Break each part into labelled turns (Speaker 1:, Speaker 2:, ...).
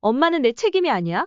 Speaker 1: 엄마는 내 책임이 아니야?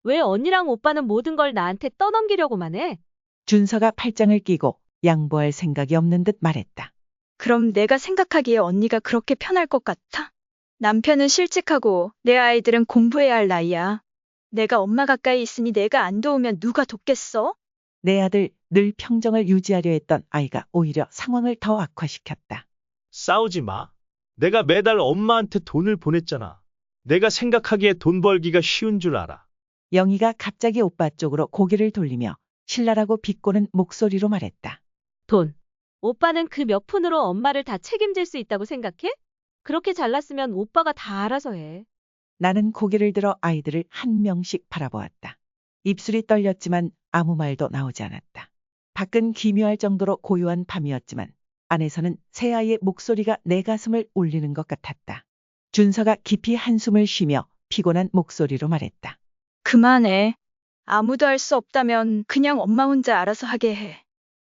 Speaker 1: 왜 언니랑 오빠는 모든 걸 나한테 떠넘기려고만 해?
Speaker 2: 준서가 팔짱을 끼고 양보할 생각이 없는 듯 말했다.
Speaker 3: 그럼 내가 생각하기에 언니가 그렇게 편할 것 같아? 남편은 실직하고 내 아이들은 공부해야 할 나이야. 내가 엄마 가까이 있으니 내가 안 도우면 누가 돕겠어?
Speaker 2: 내 아들 늘 평정을 유지하려 했던 아이가 오히려 상황을 더 악화시켰다.
Speaker 4: 싸우지 마. 내가 매달 엄마한테 돈을 보냈잖아. 내가 생각하기에 돈 벌기가 쉬운 줄 알아.
Speaker 2: 영희가 갑자기 오빠 쪽으로 고개를 돌리며 신랄하고 비꼬는 목소리로 말했다.
Speaker 1: 돈. 오빠는 그 몇 푼으로 엄마를 다 책임질 수 있다고 생각해? 그렇게 잘났으면 오빠가 다 알아서 해.
Speaker 2: 나는 고개를 들어 아이들을 한 명씩 바라보았다. 입술이 떨렸지만 아무 말도 나오지 않았다. 밖은 기묘할 정도로 고요한 밤이었지만 안에서는 새 아이의 목소리가 내 가슴을 울리는 것 같았다. 준서가 깊이 한숨을 쉬며 피곤한 목소리로 말했다.
Speaker 3: 그만해. 아무도 할 수 없다면 그냥 엄마 혼자 알아서 하게 해.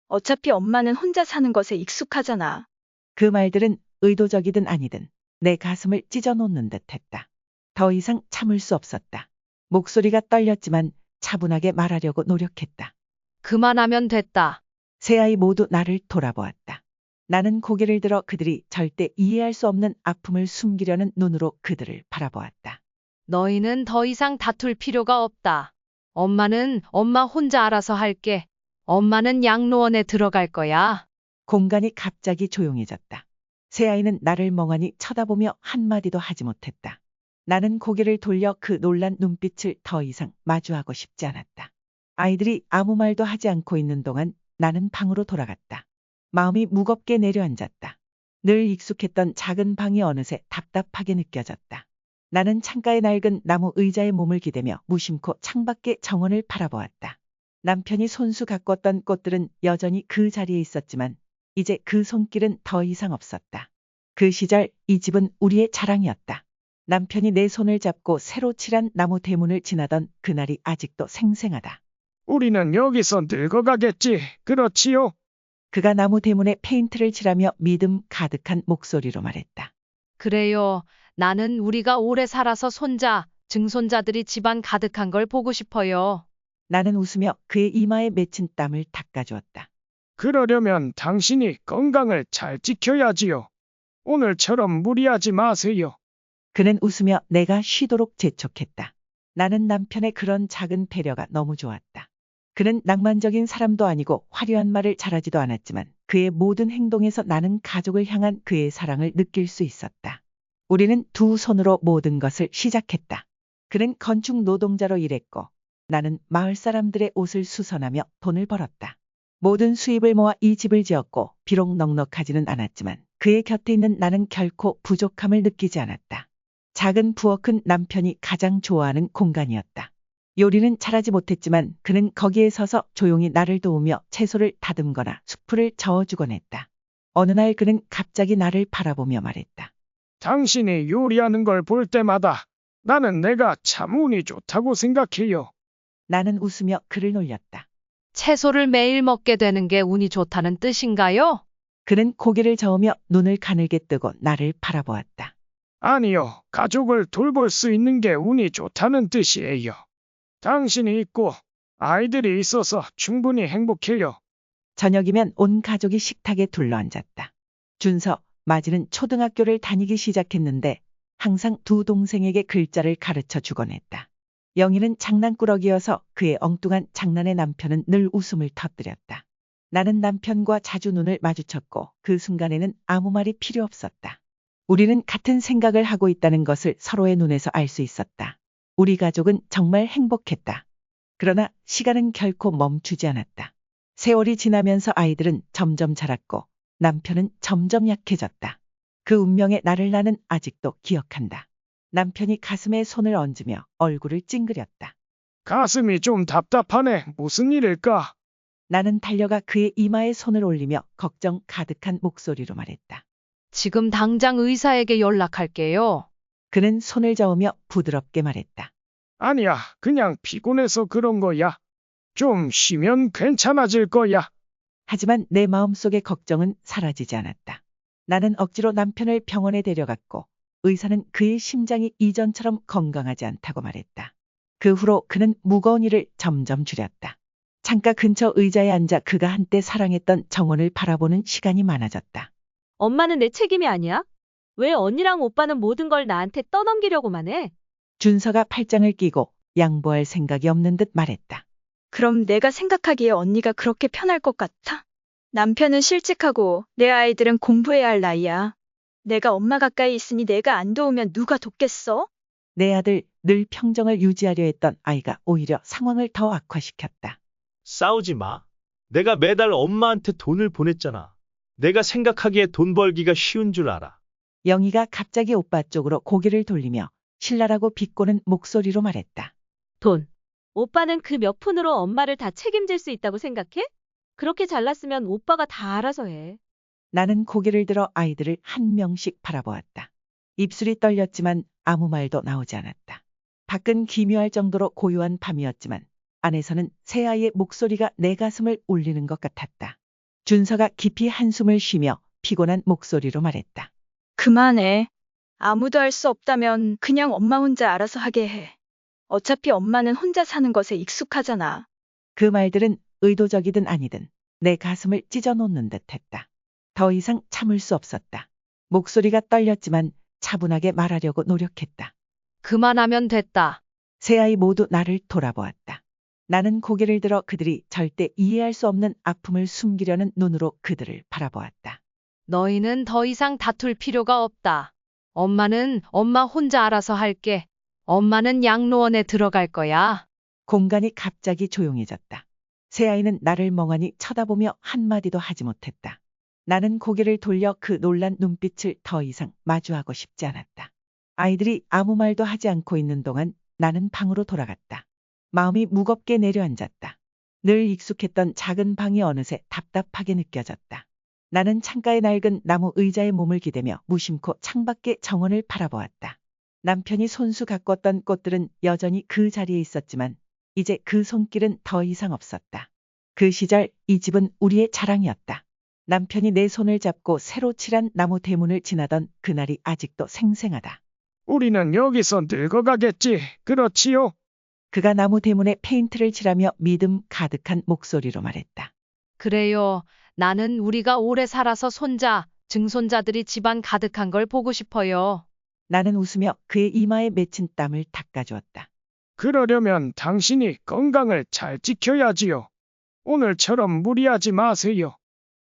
Speaker 3: 어차피 엄마는 혼자 사는 것에 익숙하잖아.
Speaker 2: 그 말들은 의도적이든 아니든 내 가슴을 찢어놓는 듯했다. 더 이상 참을 수 없었다. 목소리가 떨렸지만 차분하게 말하려고 노력했다.
Speaker 1: 그만하면 됐다.
Speaker 2: 세 아이 모두 나를 돌아보았다. 나는 고개를 들어 그들이 절대 이해할 수 없는 아픔을 숨기려는 눈으로 그들을 바라보았다.
Speaker 5: 너희는 더 이상 다툴 필요가 없다. 엄마는 엄마 혼자 알아서 할게. 엄마는 양로원에 들어갈 거야.
Speaker 2: 공간이 갑자기 조용해졌다. 세 아이는 나를 멍하니 쳐다보며 한마디도 하지 못했다. 나는 고개를 돌려 그 놀란 눈빛을 더 이상 마주하고 싶지 않았다. 아이들이 아무 말도 하지 않고 있는 동안 나는 방으로 돌아갔다. 마음이 무겁게 내려앉았다. 늘 익숙했던 작은 방이 어느새 답답하게 느껴졌다. 나는 창가의 낡은 나무 의자에 몸을 기대며 무심코 창밖의 정원을 바라보았다. 남편이 손수 가꿨던 꽃들은 여전히 그 자리에 있었지만 이제 그 손길은 더 이상 없었다. 그 시절 이 집은 우리의 자랑이었다. 남편이 내 손을 잡고 새로 칠한 나무 대문을 지나던 그날이 아직도 생생하다.
Speaker 6: 우리는 여기서 늙어가겠지. 그렇지요?
Speaker 2: 그가 나무 대문에 페인트를 칠하며 믿음 가득한 목소리로 말했다.
Speaker 5: 그래요. 나는 우리가 오래 살아서 손자, 증손자들이 집안 가득한 걸 보고 싶어요.
Speaker 2: 나는 웃으며 그의 이마에 맺힌 땀을 닦아주었다.
Speaker 6: 그러려면 당신이 건강을 잘 지켜야지요. 오늘처럼 무리하지 마세요.
Speaker 2: 그는 웃으며 내가 쉬도록 재촉했다. 나는 남편의 그런 작은 배려가 너무 좋았다. 그는 낭만적인 사람도 아니고 화려한 말을 잘하지도 않았지만 그의 모든 행동에서 나는 가족을 향한 그의 사랑을 느낄 수 있었다. 우리는 두 손으로 모든 것을 시작했다. 그는 건축 노동자로 일했고 나는 마을 사람들의 옷을 수선하며 돈을 벌었다. 모든 수입을 모아 이 집을 지었고 비록 넉넉하지는 않았지만 그의 곁에 있는 나는 결코 부족함을 느끼지 않았다. 작은 부엌은 남편이 가장 좋아하는 공간이었다. 요리는 잘하지 못했지만 그는 거기에 서서 조용히 나를 도우며 채소를 다듬거나 숯불을 저어주곤 했다. 어느 날 그는 갑자기 나를 바라보며 말했다.
Speaker 6: 당신이 요리하는 걸 볼 때마다 나는 내가 참 운이 좋다고 생각해요.
Speaker 2: 나는 웃으며 그를 놀렸다.
Speaker 5: 채소를 매일 먹게 되는 게 운이 좋다는 뜻인가요?
Speaker 2: 그는 고개를 저으며 눈을 가늘게 뜨고 나를 바라보았다.
Speaker 6: 아니요, 가족을 돌볼 수 있는 게 운이 좋다는 뜻이에요. 당신이 있고 아이들이 있어서 충분히 행복해요.
Speaker 2: 저녁이면 온 가족이 식탁에 둘러앉았다. 준서, 마지는 초등학교를 다니기 시작했는데 항상 두 동생에게 글자를 가르쳐 주곤 했다. 영희는 장난꾸러기여서 그의 엉뚱한 장난에 남편은 늘 웃음을 터뜨렸다. 나는 남편과 자주 눈을 마주쳤고 그 순간에는 아무 말이 필요 없었다. 우리는 같은 생각을 하고 있다는 것을 서로의 눈에서 알 수 있었다. 우리 가족은 정말 행복했다. 그러나 시간은 결코 멈추지 않았다. 세월이 지나면서 아이들은 점점 자랐고 남편은 점점 약해졌다. 그 운명의 나를 나는 아직도 기억한다. 남편이 가슴에 손을 얹으며 얼굴을 찡그렸다.
Speaker 6: 가슴이 좀 답답하네. 무슨 일일까?
Speaker 2: 나는 달려가 그의 이마에 손을 올리며 걱정 가득한 목소리로 말했다.
Speaker 5: 지금 당장 의사에게 연락할게요.
Speaker 2: 그는 손을 저으며 부드럽게 말했다.
Speaker 6: 아니야, 그냥 피곤해서 그런 거야. 좀 쉬면 괜찮아질 거야.
Speaker 2: 하지만 내 마음속의 걱정은 사라지지 않았다. 나는 억지로 남편을 병원에 데려갔고 의사는 그의 심장이 이전처럼 건강하지 않다고 말했다. 그 후로 그는 무거운 일을 점점 줄였다. 창가 근처 의자에 앉아 그가 한때 사랑했던 정원을 바라보는 시간이 많아졌다.
Speaker 1: 엄마는 내 책임이 아니야? 왜 언니랑 오빠는 모든 걸 나한테 떠넘기려고만 해?
Speaker 2: 준서가 팔짱을 끼고 양보할 생각이 없는 듯 말했다.
Speaker 3: 그럼 내가 생각하기에 언니가 그렇게 편할 것 같아? 남편은 실직하고 내 아이들은 공부해야 할 나이야. 내가 엄마 가까이 있으니 내가 안 도우면 누가 돕겠어?
Speaker 2: 내 아들 늘 평정을 유지하려 했던 아이가 오히려 상황을 더 악화시켰다.
Speaker 4: 싸우지 마. 내가 매달 엄마한테 돈을 보냈잖아. 내가 생각하기에 돈 벌기가 쉬운 줄 알아.
Speaker 2: 영희가 갑자기 오빠 쪽으로 고개를 돌리며 신랄하고 비꼬는 목소리로 말했다.
Speaker 1: 돈. 오빠는 그 몇 푼으로 엄마를 다 책임질 수 있다고 생각해? 그렇게 잘났으면 오빠가 다 알아서 해.
Speaker 2: 나는 고개를 들어 아이들을 한 명씩 바라보았다. 입술이 떨렸지만 아무 말도 나오지 않았다. 밖은 기묘할 정도로 고요한 밤이었지만 안에서는 새 아이의 목소리가 내 가슴을 울리는 것 같았다. 준서가 깊이 한숨을 쉬며 피곤한 목소리로 말했다.
Speaker 3: 그만해. 아무도 할 수 없다면 그냥 엄마 혼자 알아서 하게 해. 어차피 엄마는 혼자 사는 것에 익숙하잖아.
Speaker 2: 그 말들은 의도적이든 아니든 내 가슴을 찢어놓는 듯했다. 더 이상 참을 수 없었다. 목소리가 떨렸지만 차분하게 말하려고 노력했다.
Speaker 5: 그만하면 됐다.
Speaker 2: 세 아이 모두 나를 돌아보았다. 나는 고개를 들어 그들이 절대 이해할 수 없는 아픔을 숨기려는 눈으로 그들을 바라보았다.
Speaker 5: 너희는 더 이상 다툴 필요가 없다. 엄마는 엄마 혼자 알아서 할게. 엄마는 양로원에 들어갈 거야.
Speaker 2: 공간이 갑자기 조용해졌다. 세 아이는 나를 멍하니 쳐다보며 한마디도 하지 못했다. 나는 고개를 돌려 그 놀란 눈빛을 더 이상 마주하고 싶지 않았다. 아이들이 아무 말도 하지 않고 있는 동안 나는 방으로 돌아갔다. 마음이 무겁게 내려앉았다. 늘 익숙했던 작은 방이 어느새 답답하게 느껴졌다. 나는 창가의 낡은 나무 의자에 몸을 기대며 무심코 창밖의 정원을 바라보았다. 남편이 손수 가꿨던 꽃들은 여전히 그 자리에 있었지만 이제 그 손길은 더 이상 없었다. 그 시절 이 집은 우리의 자랑이었다. 남편이 내 손을 잡고 새로 칠한 나무 대문을 지나던 그날이 아직도 생생하다.
Speaker 6: 우리는 여기서 늙어가겠지. 그렇지요?
Speaker 2: 그가 나무 대문에 페인트를 칠하며 믿음 가득한 목소리로 말했다.
Speaker 5: 그래요. 나는 우리가 오래 살아서 손자, 증손자들이 집안 가득한 걸 보고 싶어요.
Speaker 2: 나는 웃으며 그의 이마에 맺힌 땀을 닦아주었다.
Speaker 6: 그러려면 당신이 건강을 잘 지켜야지요. 오늘처럼 무리하지 마세요.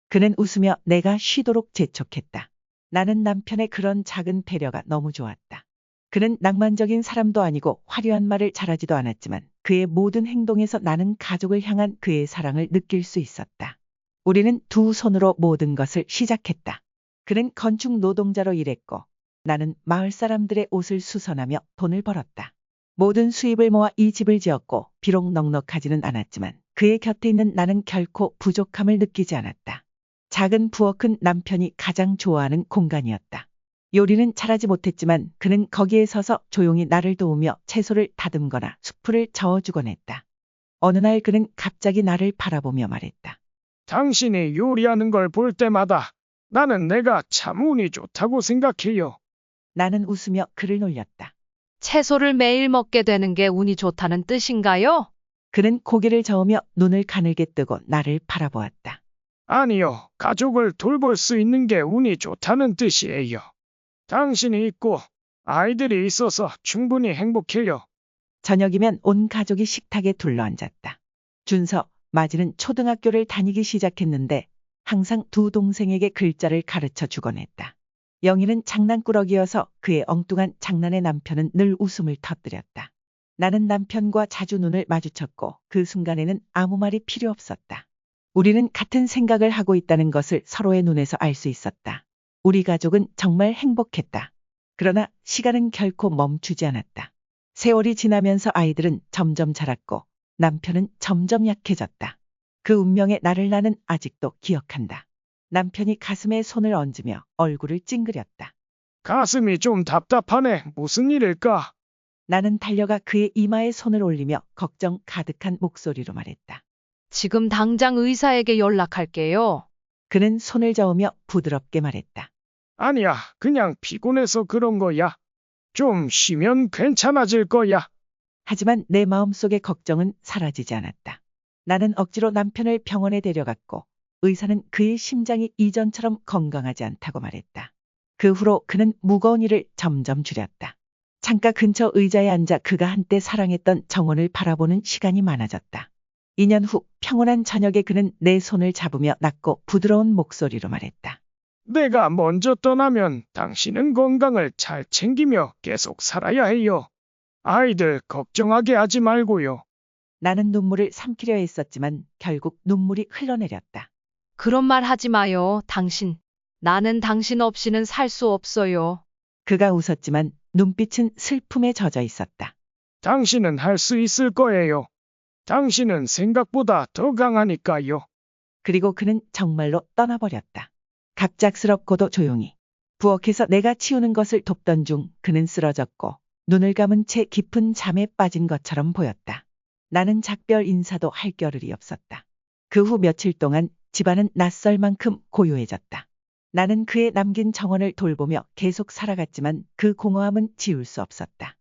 Speaker 2: 그는 웃으며 내가 쉬도록 재촉했다. 나는 남편의 그런 작은 배려가 너무 좋았다. 그는 낭만적인 사람도 아니고 화려한 말을 잘하지도 않았지만 그의 모든 행동에서 나는 가족을 향한 그의 사랑을 느낄 수 있었다. 우리는 두 손으로 모든 것을 시작했다. 그는 건축 노동자로 일했고 나는 마을 사람들의 옷을 수선하며 돈을 벌었다. 모든 수입을 모아 이 집을 지었고 비록 넉넉하지는 않았지만 그의 곁에 있는 나는 결코 부족함을 느끼지 않았다. 작은 부엌은 남편이 가장 좋아하는 공간이었다. 요리는 잘하지 못했지만 그는 거기에 서서 조용히 나를 도우며 채소를 다듬거나 숯불을 저어주곤 했다. 어느 날 그는 갑자기 나를 바라보며 말했다.
Speaker 6: 당신이 요리하는 걸 볼 때마다 나는 내가 참 운이 좋다고 생각해요.
Speaker 2: 나는 웃으며 그를 놀렸다.
Speaker 5: 채소를 매일 먹게 되는 게 운이 좋다는 뜻인가요?
Speaker 2: 그는 고개를 저으며 눈을 가늘게 뜨고 나를 바라보았다.
Speaker 6: 아니요, 가족을 돌볼 수 있는 게 운이 좋다는 뜻이에요. 당신이 있고 아이들이 있어서 충분히 행복해요.
Speaker 2: 저녁이면 온 가족이 식탁에 둘러앉았다. 준서, 마지는 초등학교를 다니기 시작했는데 항상 두 동생에게 글자를 가르쳐 주곤 했다. 영희는 장난꾸러기여서 그의 엉뚱한 장난에 남편은 늘 웃음을 터뜨렸다. 나는 남편과 자주 눈을 마주쳤고 그 순간에는 아무 말이 필요 없었다. 우리는 같은 생각을 하고 있다는 것을 서로의 눈에서 알 수 있었다. 우리 가족은 정말 행복했다. 그러나 시간은 결코 멈추지 않았다. 세월이 지나면서 아이들은 점점 자랐고 남편은 점점 약해졌다. 그 운명의 나를 나는 아직도 기억한다. 남편이 가슴에 손을 얹으며 얼굴을 찡그렸다.
Speaker 6: 가슴이 좀 답답하네. 무슨 일일까?
Speaker 2: 나는 달려가 그의 이마에 손을 올리며 걱정 가득한 목소리로 말했다.
Speaker 5: 지금 당장 의사에게 연락할게요.
Speaker 2: 그는 손을 저으며 부드럽게 말했다.
Speaker 6: 아니야, 그냥 피곤해서 그런 거야. 좀 쉬면 괜찮아질 거야.
Speaker 2: 하지만 내 마음속의 걱정은 사라지지 않았다. 나는 억지로 남편을 병원에 데려갔고 의사는 그의 심장이 이전처럼 건강하지 않다고 말했다. 그 후로 그는 무거운 일을 점점 줄였다. 창가 근처 의자에 앉아 그가 한때 사랑했던 정원을 바라보는 시간이 많아졌다. 2년 후 평온한 저녁에 그는 내 손을 잡으며 낮고 부드러운 목소리로 말했다.
Speaker 6: 내가 먼저 떠나면 당신은 건강을 잘 챙기며 계속 살아야 해요. 아이들 걱정하게 하지 말고요.
Speaker 2: 나는 눈물을 삼키려 했었지만 결국 눈물이 흘러내렸다.
Speaker 5: 그런 말 하지 마요, 당신. 나는 당신 없이는 살 수 없어요.
Speaker 2: 그가 웃었지만 눈빛은 슬픔에 젖어 있었다.
Speaker 6: 당신은 할 수 있을 거예요. 당신은 생각보다 더 강하니까요.
Speaker 2: 그리고 그는 정말로 떠나버렸다. 갑작스럽고도 조용히. 부엌에서 내가 치우는 것을 돕던 중 그는 쓰러졌고 눈을 감은 채 깊은 잠에 빠진 것처럼 보였다. 나는 작별 인사도 할 겨를이 없었다. 그 후 며칠 동안 집안은 낯설 만큼 고요해졌다. 나는 그의 남긴 정원을 돌보며 계속 살아갔지만 그 공허함은 지울 수 없었다.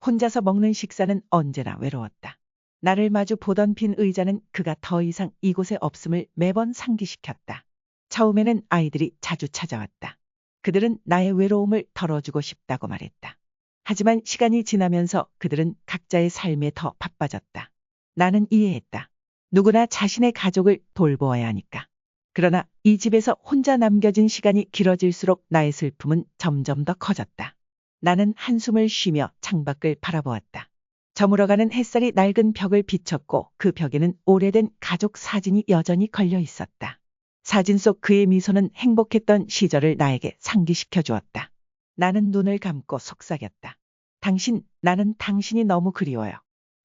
Speaker 2: 혼자서 먹는 식사는 언제나 외로웠다. 나를 마주 보던 빈 의자는 그가 더 이상 이곳에 없음을 매번 상기시켰다. 처음에는 아이들이 자주 찾아왔다. 그들은 나의 외로움을 덜어주고 싶다고 말했다. 하지만 시간이 지나면서 그들은 각자의 삶에 더 바빠졌다. 나는 이해했다. 누구나 자신의 가족을 돌보아야 하니까. 그러나 이 집에서 혼자 남겨진 시간이 길어질수록 나의 슬픔은 점점 더 커졌다. 나는 한숨을 쉬며 창밖을 바라보았다. 저물어가는 햇살이 낡은 벽을 비췄고 그 벽에는 오래된 가족 사진이 여전히 걸려 있었다. 사진 속 그의 미소는 행복했던 시절을 나에게 상기시켜 주었다. 나는 눈을 감고 속삭였다. 나는 당신이 너무 그리워요.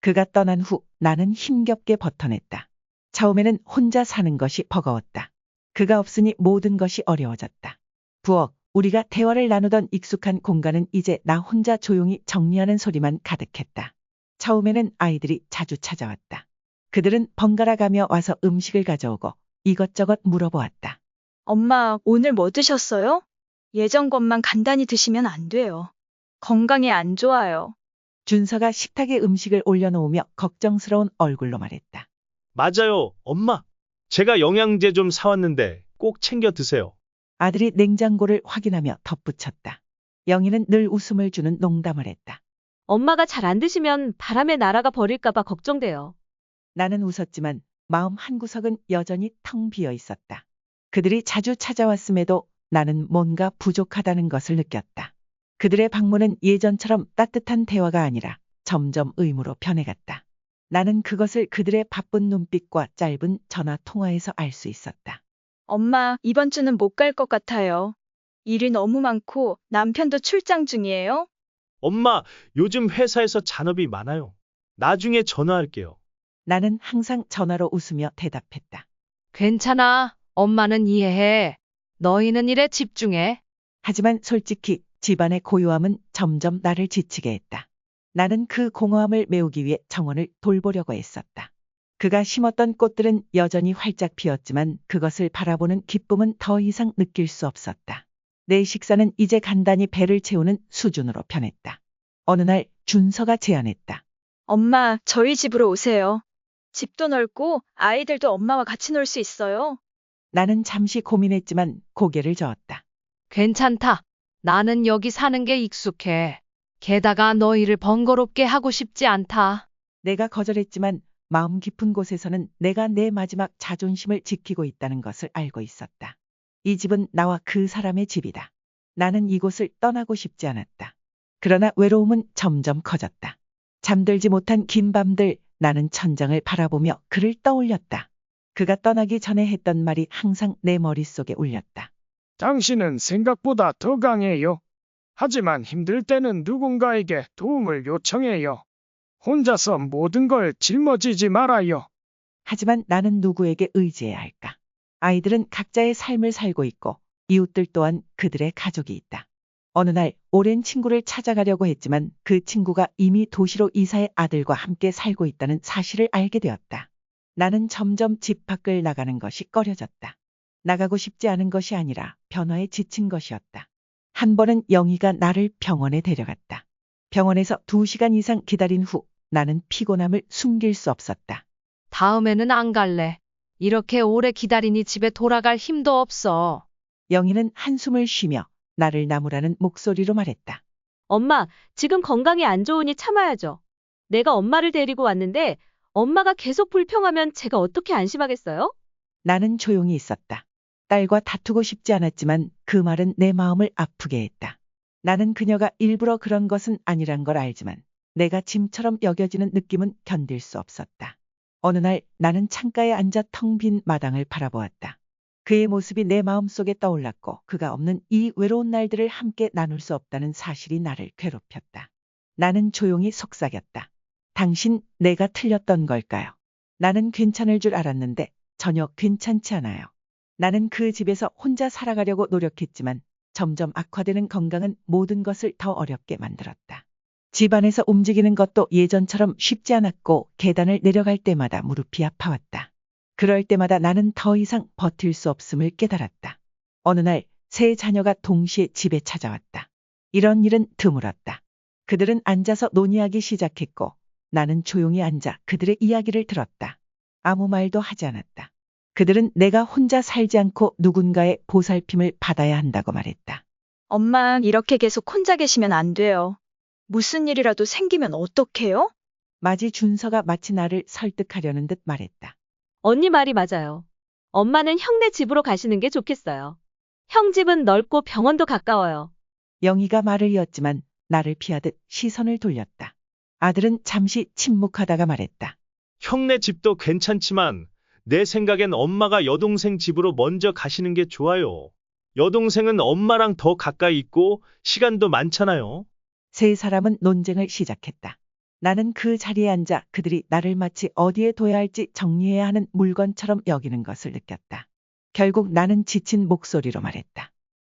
Speaker 2: 그가 떠난 후 나는 힘겹게 버텨냈다. 처음에는 혼자 사는 것이 버거웠다. 그가 없으니 모든 것이 어려워졌다. 부엌, 우리가 대화를 나누던 익숙한 공간은 이제 나 혼자 조용히 정리하는 소리만 가득했다. 처음에는 아이들이 자주 찾아왔다. 그들은 번갈아 가며 와서 음식을 가져오고 이것저것 물어보았다.
Speaker 3: 엄마, 오늘 뭐 드셨어요? 예전 것만 간단히 드시면 안 돼요. 건강에 안 좋아요.
Speaker 2: 준서가 식탁에 음식을 올려놓으며 걱정스러운 얼굴로 말했다.
Speaker 4: 맞아요, 엄마. 제가 영양제 좀 사왔는데 꼭 챙겨 드세요.
Speaker 2: 아들이 냉장고를 확인하며 덧붙였다. 영희는 늘 웃음을 주는 농담을 했다.
Speaker 1: 엄마가 잘 안 드시면 바람에 날아가 버릴까봐 걱정돼요.
Speaker 2: 나는 웃었지만 마음 한구석은 여전히 텅 비어 있었다. 그들이 자주 찾아왔음에도 나는 뭔가 부족하다는 것을 느꼈다. 그들의 방문은 예전처럼 따뜻한 대화가 아니라 점점 의무로 변해갔다. 나는 그것을 그들의 바쁜 눈빛과 짧은 전화 통화에서 알 수 있었다.
Speaker 3: 엄마, 이번 주는 못 갈 것 같아요. 일이 너무 많고 남편도 출장 중이에요.
Speaker 4: 엄마, 요즘 회사에서 잔업이 많아요. 나중에 전화할게요.
Speaker 2: 나는 항상 전화로 웃으며 대답했다.
Speaker 5: 괜찮아. 엄마는 이해해. 너희는 일에 집중해.
Speaker 2: 하지만 솔직히 집안의 고요함은 점점 나를 지치게 했다. 나는 그 공허함을 메우기 위해 정원을 돌보려고 애썼다. 그가 심었던 꽃들은 여전히 활짝 피었지만 그것을 바라보는 기쁨은 더 이상 느낄 수 없었다. 내 식사는 이제 간단히 배를 채우는 수준으로 변했다. 어느 날 준서가 제안했다.
Speaker 3: 엄마, 저희 집으로 오세요. 집도 넓고 아이들도 엄마와 같이 놀 수 있어요.
Speaker 2: 나는 잠시 고민했지만 고개를 저었다.
Speaker 5: 괜찮다. 나는 여기 사는 게 익숙해. 게다가 너희를 번거롭게 하고 싶지 않다.
Speaker 2: 내가 거절했지만 마음 깊은 곳에서는 내가 내 마지막 자존심을 지키고 있다는 것을 알고 있었다. 이 집은 나와 그 사람의 집이다. 나는 이곳을 떠나고 싶지 않았다. 그러나 외로움은 점점 커졌다. 잠들지 못한 긴 밤들 나는 천장을 바라보며 그를 떠올렸다. 그가 떠나기 전에 했던 말이 항상 내 머릿속에 울렸다.
Speaker 6: 당신은 생각보다 더 강해요. 하지만 힘들 때는 누군가에게 도움을 요청해요. 혼자서 모든 걸 짊어지지 말아요.
Speaker 2: 하지만 나는 누구에게 의지해야 할까? 아이들은 각자의 삶을 살고 있고 이웃들 또한 그들의 가족이 있다. 어느 날 오랜 친구를 찾아가려고 했지만 그 친구가 이미 도시로 이사해 아들과 함께 살고 있다는 사실을 알게 되었다. 나는 점점 집 밖을 나가는 것이 꺼려졌다. 나가고 싶지 않은 것이 아니라 변화에 지친 것이었다. 한 번은 영희가 나를 병원에 데려갔다. 병원에서 2시간 이상 기다린 후 나는 피곤함을 숨길 수 없었다.
Speaker 5: 다음에는 안 갈래. 이렇게 오래 기다리니 집에 돌아갈 힘도 없어.
Speaker 2: 영희는 한숨을 쉬며 나를 나무라는 목소리로 말했다.
Speaker 1: 엄마, 지금 건강이 안 좋으니 참아야죠. 내가 엄마를 데리고 왔는데 엄마가 계속 불평하면 제가 어떻게 안심하겠어요?
Speaker 2: 나는 조용히 있었다. 딸과 다투고 싶지 않았지만 그 말은 내 마음을 아프게 했다. 나는 그녀가 일부러 그런 것은 아니란 걸 알지만 내가 짐처럼 여겨지는 느낌은 견딜 수 없었다. 어느 날 나는 창가에 앉아 텅 빈 마당을 바라보았다. 그의 모습이 내 마음속에 떠올랐고 그가 없는 이 외로운 날들을 함께 나눌 수 없다는 사실이 나를 괴롭혔다. 나는 조용히 속삭였다. 당신, 내가 틀렸던 걸까요? 나는 괜찮을 줄 알았는데 전혀 괜찮지 않아요. 나는 그 집에서 혼자 살아가려고 노력했지만 점점 악화되는 건강은 모든 것을 더 어렵게 만들었다. 집안에서 움직이는 것도 예전처럼 쉽지 않았고 계단을 내려갈 때마다 무릎이 아파왔다. 그럴 때마다 나는 더 이상 버틸 수 없음을 깨달았다. 어느 날 세 자녀가 동시에 집에 찾아왔다. 이런 일은 드물었다. 그들은 앉아서 논의하기 시작했고 나는 조용히 앉아 그들의 이야기를 들었다. 아무 말도 하지 않았다. 그들은 내가 혼자 살지 않고 누군가의 보살핌을 받아야 한다고 말했다.
Speaker 3: 엄마, 이렇게 계속 혼자 계시면 안 돼요. 무슨 일이라도 생기면 어떡해요?
Speaker 2: 마지 준서가 마치 나를 설득하려는 듯 말했다.
Speaker 1: 언니 말이 맞아요. 엄마는 형네 집으로 가시는 게 좋겠어요. 형 집은 넓고 병원도 가까워요.
Speaker 2: 영희가 말을 이었지만 나를 피하듯 시선을 돌렸다. 아들은 잠시 침묵하다가 말했다.
Speaker 4: 형네 집도 괜찮지만 내 생각엔 엄마가 여동생 집으로 먼저 가시는 게 좋아요. 여동생은 엄마랑 더 가까이 있고 시간도 많잖아요.
Speaker 2: 세 사람은 논쟁을 시작했다. 나는 그 자리에 앉아 그들이 나를 마치 어디에 둬야 할지 정리해야 하는 물건처럼 여기는 것을 느꼈다. 결국 나는 지친 목소리로 말했다.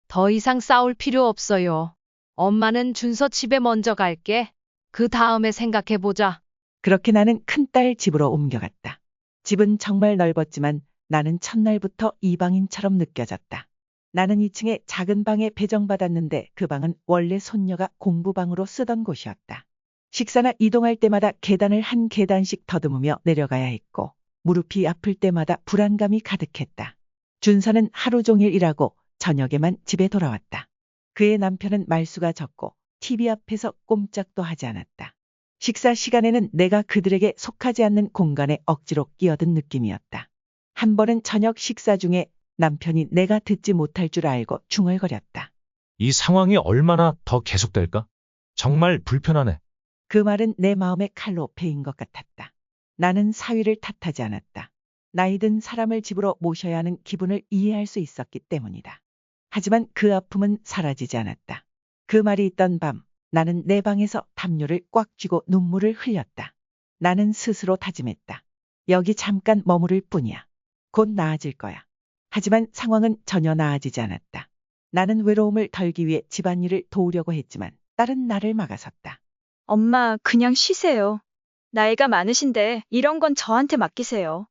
Speaker 5: 더 이상 싸울 필요 없어요. 엄마는 준서 집에 먼저 갈게. 그 다음에 생각해보자.
Speaker 2: 그렇게 나는 큰딸 집으로 옮겨갔다. 집은 정말 넓었지만 나는 첫날부터 이방인처럼 느껴졌다. 나는 2층에 작은 방에 배정받았는데 그 방은 원래 손녀가 공부방으로 쓰던 곳이었다. 식사나 이동할 때마다 계단을 한 계단씩 더듬으며 내려가야 했고 무릎이 아플 때마다 불안감이 가득했다. 준서는 하루 종일 일하고 저녁에만 집에 돌아왔다. 그의 남편은 말수가 적고 TV 앞에서 꼼짝도 하지 않았다. 식사 시간에는 내가 그들에게 속하지 않는 공간에 억지로 끼어든 느낌이었다. 한 번은 저녁 식사 중에 남편이 내가 듣지 못할 줄 알고 중얼거렸다.
Speaker 7: 이 상황이 얼마나 더 계속될까? 정말 불편하네.
Speaker 2: 그 말은 내 마음에 칼로 베인 것 같았다. 나는 사위를 탓하지 않았다. 나이 든 사람을 집으로 모셔야 하는 기분을 이해할 수 있었기 때문이다. 하지만 그 아픔은 사라지지 않았다. 그 말이 있던 밤, 나는 내 방에서 담요를 꽉 쥐고 눈물을 흘렸다. 나는 스스로 다짐했다. 여기 잠깐 머무를 뿐이야. 곧 나아질 거야. 하지만 상황은 전혀 나아지지 않았다. 나는 외로움을 덜기 위해 집안일을 도우려고 했지만 딸은 나를 막아섰다.
Speaker 3: 엄마, 그냥 쉬세요. 나이가 많으신데 이런 건 저한테 맡기세요.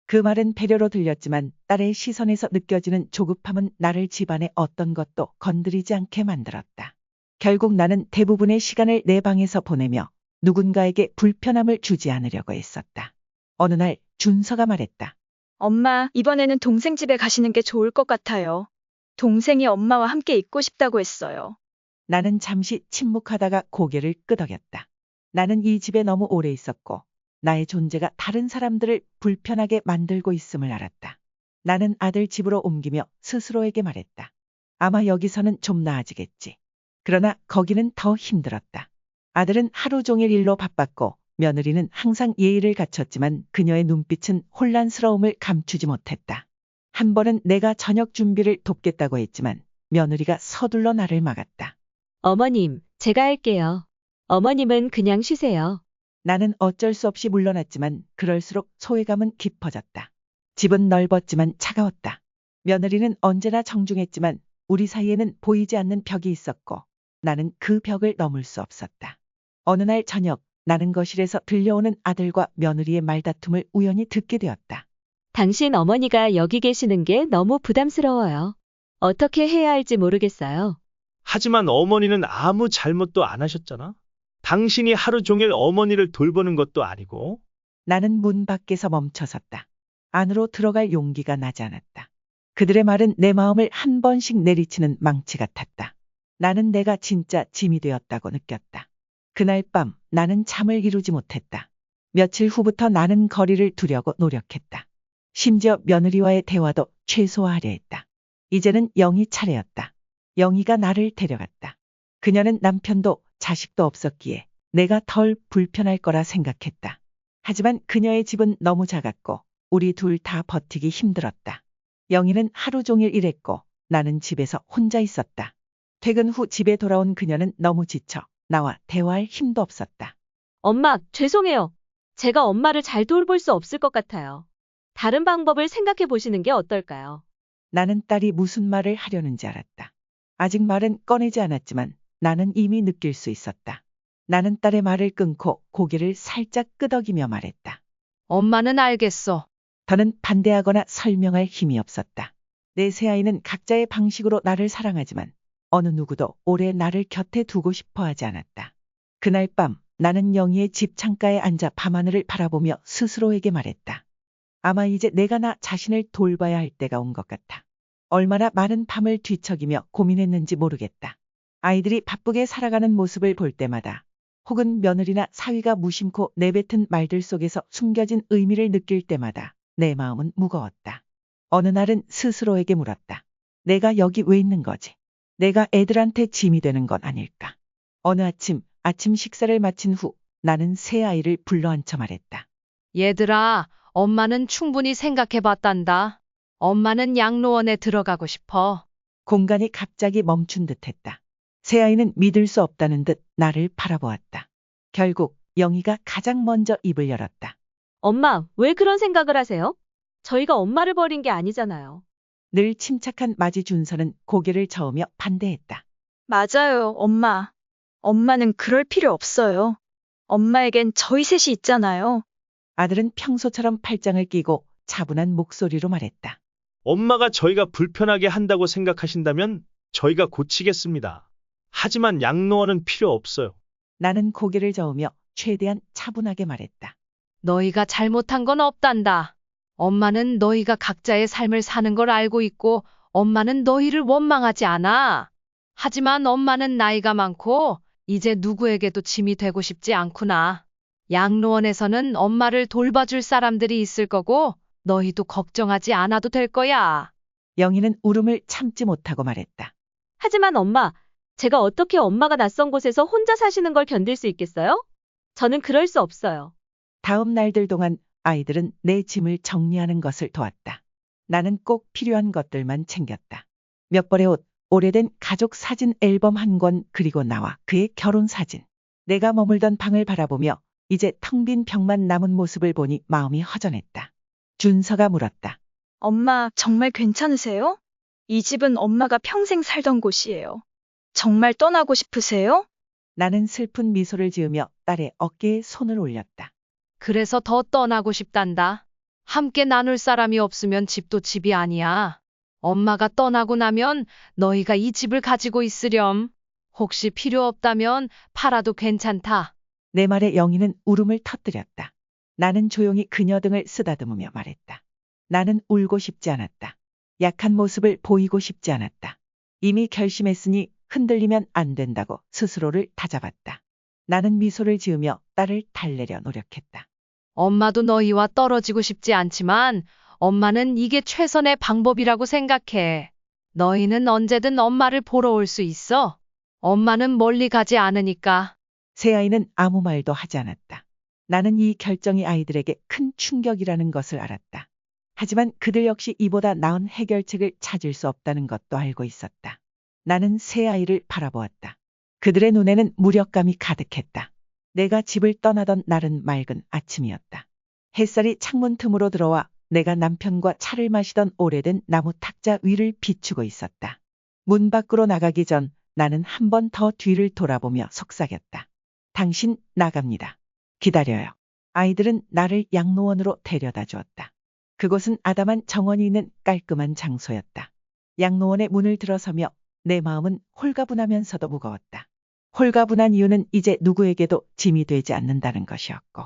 Speaker 2: 그 말은 배려로 들렸지만 딸의 시선에서 느껴지는 조급함은 나를 집안의 어떤 것도 건드리지 않게 만들었다. 결국 나는 대부분의 시간을 내 방에서 보내며 누군가에게 불편함을 주지 않으려고 했었다. 어느 날 준서가 말했다.
Speaker 3: 엄마, 이번에는 동생 집에 가시는 게 좋을 것 같아요. 동생이 엄마와 함께 있고 싶다고 했어요.
Speaker 2: 나는 잠시 침묵하다가 고개를 끄덕였다. 나는 이 집에 너무 오래 있었고 나의 존재가 다른 사람들을 불편하게 만들고 있음을 알았다. 나는 아들 집으로 옮기며 스스로에게 말했다. 아마 여기서는 좀 나아지겠지. 그러나 거기는 더 힘들었다. 아들은 하루 종일 일로 바빴고 며느리는 항상 예의를 갖췄지만 그녀의 눈빛은 혼란스러움을 감추지 못했다. 한 번은 내가 저녁 준비를 돕겠다고 했지만 며느리가 서둘러 나를 막았다.
Speaker 1: 어머님, 제가 할게요. 어머님은 그냥 쉬세요.
Speaker 2: 나는 어쩔 수 없이 물러났지만 그럴수록 소외감은 깊어졌다. 집은 넓었지만 차가웠다. 며느리는 언제나 정중했지만 우리 사이에는 보이지 않는 벽이 있었고 나는 그 벽을 넘을 수 없었다. 어느 날 저녁 나는 거실에서 들려오는 아들과 며느리의 말다툼을 우연히 듣게 되었다.
Speaker 1: 당신 어머니가 여기 계시는 게 너무 부담스러워요. 어떻게 해야 할지 모르겠어요.
Speaker 4: 하지만 어머니는 아무 잘못도 안 하셨잖아. 당신이 하루 종일 어머니를 돌보는 것도 아니고.
Speaker 2: 나는 문 밖에서 멈춰섰다. 안으로 들어갈 용기가 나지 않았다. 그들의 말은 내 마음을 한 번씩 내리치는 망치 같았다. 나는 내가 진짜 짐이 되었다고 느꼈다. 그날 밤 나는 잠을 이루지 못했다. 며칠 후부터 나는 거리를 두려고 노력했다. 심지어 며느리와의 대화도 최소화하려 했다. 이제는 영희 차례였다. 영희가 나를 데려갔다. 그녀는 남편도 자식도 없었기에 내가 덜 불편할 거라 생각했다. 하지만 그녀의 집은 너무 작았고 우리 둘 다 버티기 힘들었다. 영희는 하루 종일 일했고 나는 집에서 혼자 있었다. 퇴근 후 집에 돌아온 그녀는 너무 지쳐 나와 대화할 힘도 없었다.
Speaker 1: 엄마, 죄송해요. 제가 엄마를 잘 돌볼 수 없을 것 같아요. 다른 방법을 생각해 보시는 게 어떨까요?
Speaker 2: 나는 딸이 무슨 말을 하려는지 알았다. 아직 말은 꺼내지 않았지만 나는 이미 느낄 수 있었다. 나는 딸의 말을 끊고 고개를 살짝 끄덕이며 말했다.
Speaker 5: 엄마는 알겠어.
Speaker 2: 더는 반대하거나 설명할 힘이 없었다. 내 세 아이는 각자의 방식으로 나를 사랑하지만 어느 누구도 오래 나를 곁에 두고 싶어 하지 않았다. 그날 밤 나는 영희의 집 창가에 앉아 밤하늘을 바라보며 스스로에게 말했다. 아마 이제 내가 나 자신을 돌봐야 할 때가 온 것 같아. 얼마나 많은 밤을 뒤척이며 고민했는지 모르겠다. 아이들이 바쁘게 살아가는 모습을 볼 때마다 혹은 며느리나 사위가 무심코 내뱉은 말들 속에서 숨겨진 의미를 느낄 때마다 내 마음은 무거웠다. 어느 날은 스스로에게 물었다. 내가 여기 왜 있는 거지? 내가 애들한테 짐이 되는 건 아닐까? 어느 아침 식사를 마친 후 나는 새 아이를 불러앉혀 말했다.
Speaker 5: 얘들아, 엄마는 충분히 생각해 봤단다. 엄마는 양로원에 들어가고 싶어.
Speaker 2: 공간이 갑자기 멈춘 듯했다. 새 아이는 믿을 수 없다는 듯 나를 바라보았다. 결국 영희가 가장 먼저 입을 열었다.
Speaker 1: 엄마, 왜 그런 생각을 하세요? 저희가 엄마를 버린 게 아니잖아요.
Speaker 2: 늘 침착한 마지 준서는 고개를 저으며 반대했다.
Speaker 3: 맞아요, 엄마. 엄마는 그럴 필요 없어요. 엄마에겐 저희 셋이 있잖아요.
Speaker 2: 아들은 평소처럼 팔짱을 끼고 차분한 목소리로 말했다.
Speaker 4: 엄마가 저희가 불편하게 한다고 생각하신다면 저희가 고치겠습니다. 하지만 양로원은 필요 없어요.
Speaker 2: 나는 고개를 저으며 최대한 차분하게 말했다.
Speaker 5: 너희가 잘못한 건 없단다. 엄마는 너희가 각자의 삶을 사는 걸 알고 있고 엄마는 너희를 원망하지 않아. 하지만 엄마는 나이가 많고 이제 누구에게도 짐이 되고 싶지 않구나. 양로원에서는 엄마를 돌봐줄 사람들이 있을 거고 너희도 걱정하지 않아도 될 거야.
Speaker 2: 영희는 울음을 참지 못하고 말했다.
Speaker 1: 하지만 엄마, 제가 어떻게 엄마가 낯선 곳에서 혼자 사시는 걸 견딜 수 있겠어요? 저는 그럴 수 없어요.
Speaker 2: 다음 날들 동안 아이들은 내 짐을 정리하는 것을 도왔다. 나는 꼭 필요한 것들만 챙겼다. 몇 벌의 옷, 오래된 가족 사진 앨범 한 권, 그리고 나와 그의 결혼 사진. 내가 머물던 방을 바라보며 이제 텅 빈 벽만 남은 모습을 보니 마음이 허전했다. 준서가 물었다.
Speaker 3: 엄마, 정말 괜찮으세요? 이 집은 엄마가 평생 살던 곳이에요. 정말 떠나고 싶으세요?
Speaker 2: 나는 슬픈 미소를 지으며 딸의 어깨에 손을 올렸다.
Speaker 5: 그래서 더 떠나고 싶단다. 함께 나눌 사람이 없으면 집도 집이 아니야. 엄마가 떠나고 나면 너희가 이 집을 가지고 있으렴. 혹시 필요 없다면 팔아도 괜찮다.
Speaker 2: 내 말에 영희는 울음을 터뜨렸다. 나는 조용히 그녀 등을 쓰다듬으며 말했다. 나는 울고 싶지 않았다. 약한 모습을 보이고 싶지 않았다. 이미 결심했으니 흔들리면 안 된다고 스스로를 다잡았다. 나는 미소를 지으며 딸을 달래려 노력했다.
Speaker 5: 엄마도 너희와 떨어지고 싶지 않지만 엄마는 이게 최선의 방법이라고 생각해. 너희는 언제든 엄마를 보러 올 수 있어. 엄마는 멀리 가지 않으니까.
Speaker 2: 새아이는 아무 말도 하지 않았다. 나는 이 결정이 아이들에게 큰 충격이라는 것을 알았다. 하지만 그들 역시 이보다 나은 해결책을 찾을 수 없다는 것도 알고 있었다. 나는 새아이를 바라보았다. 그들의 눈에는 무력감이 가득했다. 내가 집을 떠나던 날은 맑은 아침이었다. 햇살이 창문 틈으로 들어와 내가 남편과 차를 마시던 오래된 나무 탁자 위를 비추고 있었다. 문 밖으로 나가기 전 나는 한 번 더 뒤를 돌아보며 속삭였다. 당신 나갑니다. 기다려요. 아이들은 나를 양로원으로 데려다 주었다. 그곳은 아담한 정원이 있는 깔끔한 장소였다. 양로원의 문을 들어서며 내 마음은 홀가분하면서도 무거웠다. 홀가분한 이유는 이제 누구에게도 짐이 되지 않는다는 것이었고,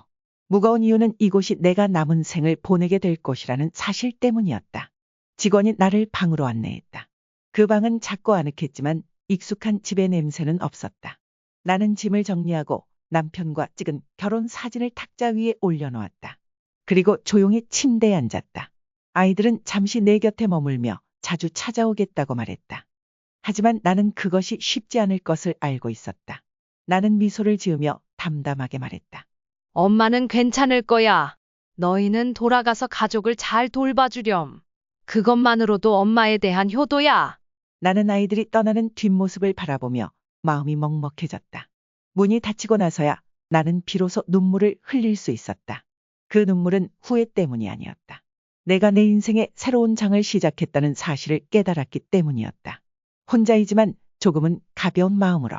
Speaker 2: 무거운 이유는 이곳이 내가 남은 생을 보내게 될 곳이라는 사실 때문이었다. 직원이 나를 방으로 안내했다. 그 방은 작고 아늑했지만 익숙한 집의 냄새는 없었다. 나는 짐을 정리하고 남편과 찍은 결혼 사진을 탁자 위에 올려놓았다. 그리고 조용히 침대에 앉았다. 아이들은 잠시 내 곁에 머물며 자주 찾아오겠다고 말했다. 하지만 나는 그것이 쉽지 않을 것을 알고 있었다. 나는 미소를 지으며 담담하게 말했다.
Speaker 5: 엄마는 괜찮을 거야. 너희는 돌아가서 가족을 잘 돌봐주렴. 그것만으로도 엄마에 대한 효도야.
Speaker 2: 나는 아이들이 떠나는 뒷모습을 바라보며 마음이 먹먹해졌다. 문이 닫히고 나서야 나는 비로소 눈물을 흘릴 수 있었다. 그 눈물은 후회 때문이 아니었다. 내가 내 인생의 새로운 장을 시작했다는 사실을 깨달았기 때문이었다. 혼자이지만 조금은 가벼운 마음으로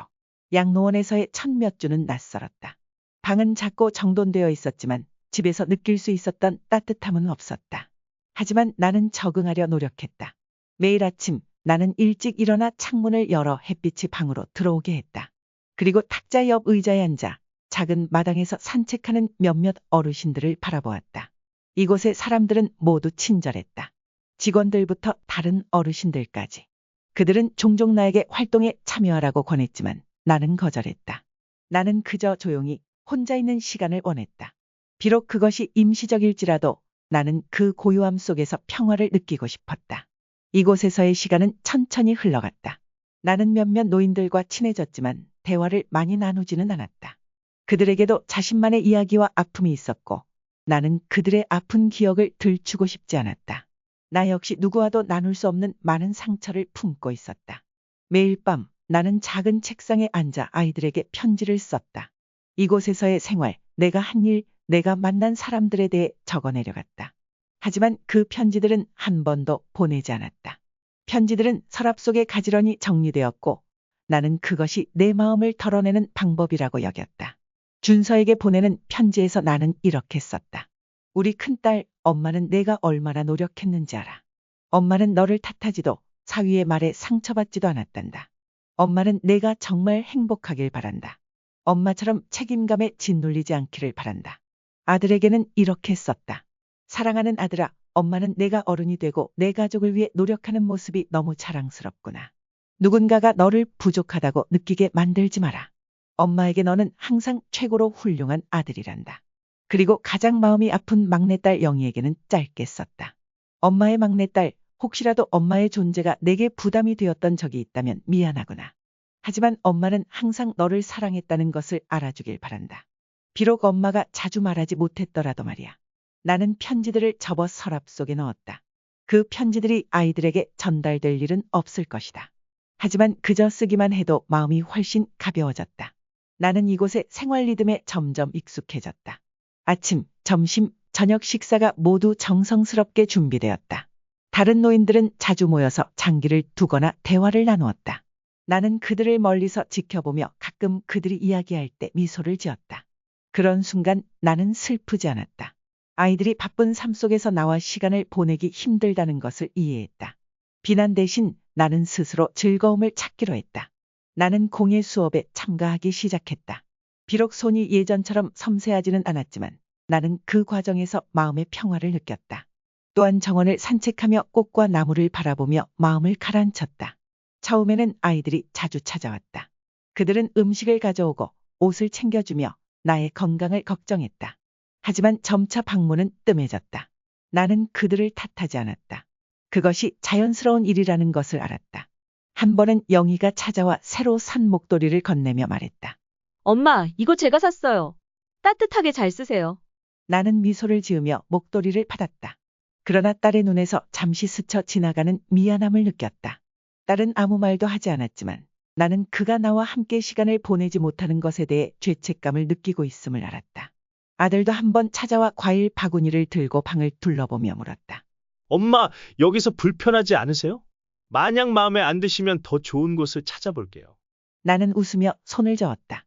Speaker 2: 양로원에서의 첫 몇 주는 낯설었다. 방은 작고 정돈되어 있었지만 집에서 느낄 수 있었던 따뜻함은 없었다. 하지만 나는 적응하려 노력했다. 매일 아침 나는 일찍 일어나 창문을 열어 햇빛이 방으로 들어오게 했다. 그리고 탁자 옆 의자에 앉아 작은 마당에서 산책하는 몇몇 어르신들을 바라보았다. 이곳의 사람들은 모두 친절했다. 직원들부터 다른 어르신들까지. 그들은 종종 나에게 활동에 참여하라고 권했지만 나는 거절했다. 나는 그저 조용히 혼자 있는 시간을 원했다. 비록 그것이 임시적일지라도 나는 그 고요함 속에서 평화를 느끼고 싶었다. 이곳에서의 시간은 천천히 흘러갔다. 나는 몇몇 노인들과 친해졌지만 대화를 많이 나누지는 않았다. 그들에게도 자신만의 이야기와 아픔이 있었고 나는 그들의 아픈 기억을 들추고 싶지 않았다. 나 역시 누구와도 나눌 수 없는 많은 상처를 품고 있었다. 매일 밤 나는 작은 책상에 앉아 아이들에게 편지를 썼다. 이곳에서의 생활, 내가 한 일, 내가 만난 사람들에 대해 적어내려갔다. 하지만 그 편지들은 한 번도 보내지 않았다. 편지들은 서랍 속에 가지런히 정리되었고 나는 그것이 내 마음을 털어내는 방법이라고 여겼다. 준서에게 보내는 편지에서 나는 이렇게 썼다. 우리 큰딸, 엄마는 내가 얼마나 노력했는지 알아. 엄마는 너를 탓하지도 사위의 말에 상처받지도 않았단다. 엄마는 내가 정말 행복하길 바란다. 엄마처럼 책임감에 짓눌리지 않기를 바란다. 아들에게는 이렇게 썼다. 사랑하는 아들아, 엄마는 내가 어른이 되고 내 가족을 위해 노력하는 모습이 너무 자랑스럽구나. 누군가가 너를 부족하다고 느끼게 만들지 마라. 엄마에게 너는 항상 최고로 훌륭한 아들이란다. 그리고 가장 마음이 아픈 막내딸 영희에게는 짧게 썼다. 엄마의 막내딸, 혹시라도 엄마의 존재가 내게 부담이 되었던 적이 있다면 미안하구나. 하지만 엄마는 항상 너를 사랑했다는 것을 알아주길 바란다. 비록 엄마가 자주 말하지 못했더라도 말이야. 나는 편지들을 접어 서랍 속에 넣었다. 그 편지들이 아이들에게 전달될 일은 없을 것이다. 하지만 그저 쓰기만 해도 마음이 훨씬 가벼워졌다. 나는 이곳의 생활 리듬에 점점 익숙해졌다. 아침, 점심, 저녁 식사가 모두 정성스럽게 준비되었다. 다른 노인들은 자주 모여서 장기를 두거나 대화를 나누었다. 나는 그들을 멀리서 지켜보며 가끔 그들이 이야기할 때 미소를 지었다. 그런 순간 나는 슬프지 않았다. 아이들이 바쁜 삶 속에서 나와 시간을 보내기 힘들다는 것을 이해했다. 비난 대신 나는 스스로 즐거움을 찾기로 했다. 나는 공예 수업에 참가하기 시작했다. 비록 손이 예전처럼 섬세하지는 않았지만 나는 그 과정에서 마음의 평화를 느꼈다. 또한 정원을 산책하며 꽃과 나무를 바라보며 마음을 가라앉혔다. 처음에는 아이들이 자주 찾아왔다. 그들은 음식을 가져오고 옷을 챙겨주며 나의 건강을 걱정했다. 하지만 점차 방문은 뜸해졌다. 나는 그들을 탓하지 않았다. 그것이 자연스러운 일이라는 것을 알았다. 한 번은 영희가 찾아와 새로 산 목도리를 건네며 말했다.
Speaker 1: 엄마, 이거 제가 샀어요. 따뜻하게 잘 쓰세요.
Speaker 2: 나는 미소를 지으며 목도리를 받았다. 그러나 딸의 눈에서 잠시 스쳐 지나가는 미안함을 느꼈다. 딸은 아무 말도 하지 않았지만 나는 그가 나와 함께 시간을 보내지 못하는 것에 대해 죄책감을 느끼고 있음을 알았다. 아들도 한 번 찾아와 과일 바구니를 들고 방을 둘러보며 물었다.
Speaker 4: 엄마, 여기서 불편하지 않으세요? 만약 마음에 안 드시면 더 좋은 곳을 찾아볼게요.
Speaker 2: 나는 웃으며 손을 저었다.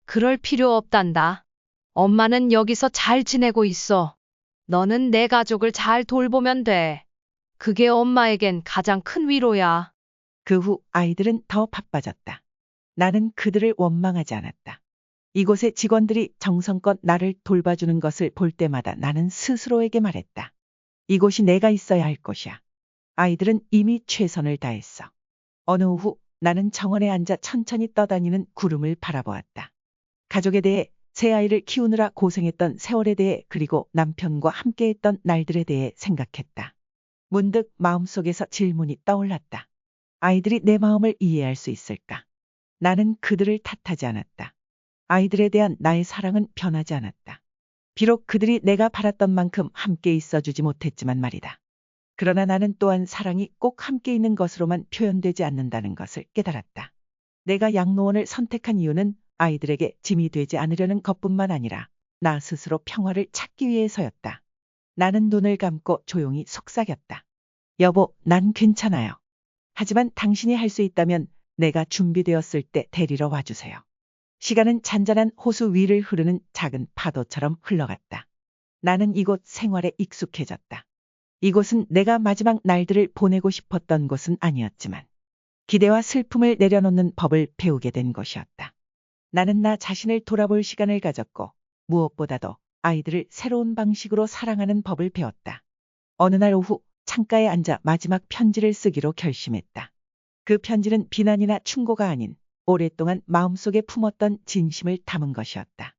Speaker 5: 그럴 필요 없단다. 엄마는 여기서 잘 지내고 있어. 너는 내 가족을 잘 돌보면 돼. 그게 엄마에겐 가장 큰 위로야.
Speaker 2: 그 후 아이들은 더 바빠졌다. 나는 그들을 원망하지 않았다. 이곳의 직원들이 정성껏 나를 돌봐주는 것을 볼 때마다 나는 스스로에게 말했다. 이곳이 내가 있어야 할 곳이야. 아이들은 이미 최선을 다했어. 어느 오후 나는 정원에 앉아 천천히 떠다니는 구름을 바라보았다. 가족에 대해, 새 아이를 키우느라 고생했던 세월에 대해, 그리고 남편과 함께했던 날들에 대해 생각했다. 문득 마음속에서 질문이 떠올랐다. 아이들이 내 마음을 이해할 수 있을까? 나는 그들을 탓하지 않았다. 아이들에 대한 나의 사랑은 변하지 않았다. 비록 그들이 내가 바랐던 만큼 함께 있어주지 못했지만 말이다. 그러나 나는 또한 사랑이 꼭 함께 있는 것으로만 표현되지 않는다는 것을 깨달았다. 내가 양로원을 선택한 이유는 아이들에게 짐이 되지 않으려는 것뿐만 아니라 나 스스로 평화를 찾기 위해서였다. 나는 눈을 감고 조용히 속삭였다. 여보, 난 괜찮아요. 하지만 당신이 할 수 있다면 내가 준비되었을 때 데리러 와주세요. 시간은 잔잔한 호수 위를 흐르는 작은 파도처럼 흘러갔다. 나는 이곳 생활에 익숙해졌다. 이곳은 내가 마지막 날들을 보내고 싶었던 곳은 아니었지만 기대와 슬픔을 내려놓는 법을 배우게 된 곳이었다. 나는 나 자신을 돌아볼 시간을 가졌고 무엇보다도 아이들을 새로운 방식으로 사랑하는 법을 배웠다. 어느 날 오후 창가에 앉아 마지막 편지를 쓰기로 결심했다. 그 편지는 비난이나 충고가 아닌 오랫동안 마음속에 품었던 진심을 담은 것이었다.